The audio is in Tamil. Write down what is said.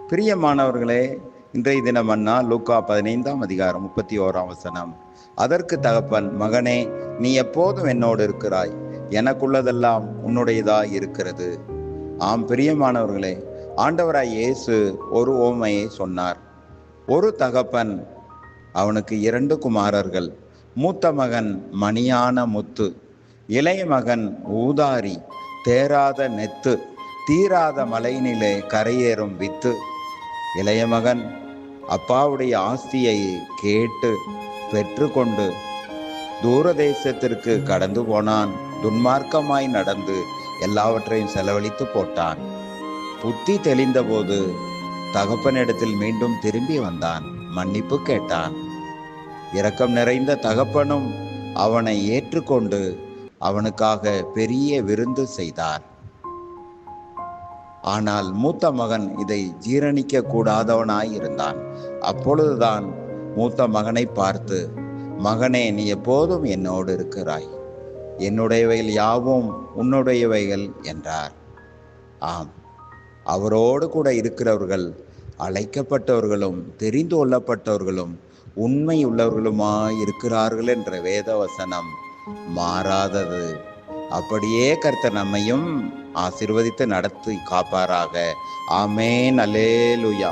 பிரியமானவர்களே, இன்றைய தினம் மன்னா லூக்கா 15ஆம் அதிகாரம் 31ஆம் வசனம். அதற்கு தகப்பன், மகனே, நீ எப்போதும் என்னோடு இருக்கிறாய், எனக்குள்ளதெல்லாம் உன்னுடையதாய் இருக்கிறது. ஆம் பிரியமானவர்களே, ஆண்டவராய் இயேசு ஒரு உவமையை சொன்னார். ஒரு தகப்பன், அவனுக்கு 2 குமாரர்கள். மூத்த மகன் மணியான முத்து, இளைய மகன் ஊதாரி, தேராத நெத்து, தீராத மலையினிலே கரையேறும் வித்து. இளைய மகன் அப்பாவுடைய ஆஸ்தியை கேட்டு பெற்றுக்கொண்டு தூரதேசத்திற்கு கடந்து போனான். துன்மார்க்கமாய் நடந்து எல்லாவற்றையும் செலவழித்து போட்டான். புத்தி தெளிந்தபோது தகப்பனிடத்தில் மீண்டும் திரும்பி வந்தான். மன்னிப்பு கேட்டான். இரக்கம் நிறைந்த தகப்பனும் அவனை ஏற்றுக்கொண்டு அவனுக்காக பெரிய விருந்து செய்தார். ஆனால் மூத்த மகன் இதை ஜீரணிக்க கூடாதவனாய் இருந்தான். அப்பொழுதுதான் மூத்த மகனை பார்த்து, மகனே, நீ எப்போதும் என்னோடு இருக்கிறாய், என்னுடையவைகள் யாவும் உன்னுடையவைகள் என்றார். ஆம், அவரோடு கூட இருக்கிறவர்கள் அழைக்கப்பட்டவர்களும் தெரிந்து கொள்ளப்பட்டவர்களும் உண்மை உள்ளவர்களுமாய் இருக்கிறார்கள் என்ற வேத வசனம் மாறாதது. அப்படியே கர்த்தர் நம்மையும் ஆசீர்வதித்து நடத்தி காப்பாராக. ஆமென். அல்லேலூயா.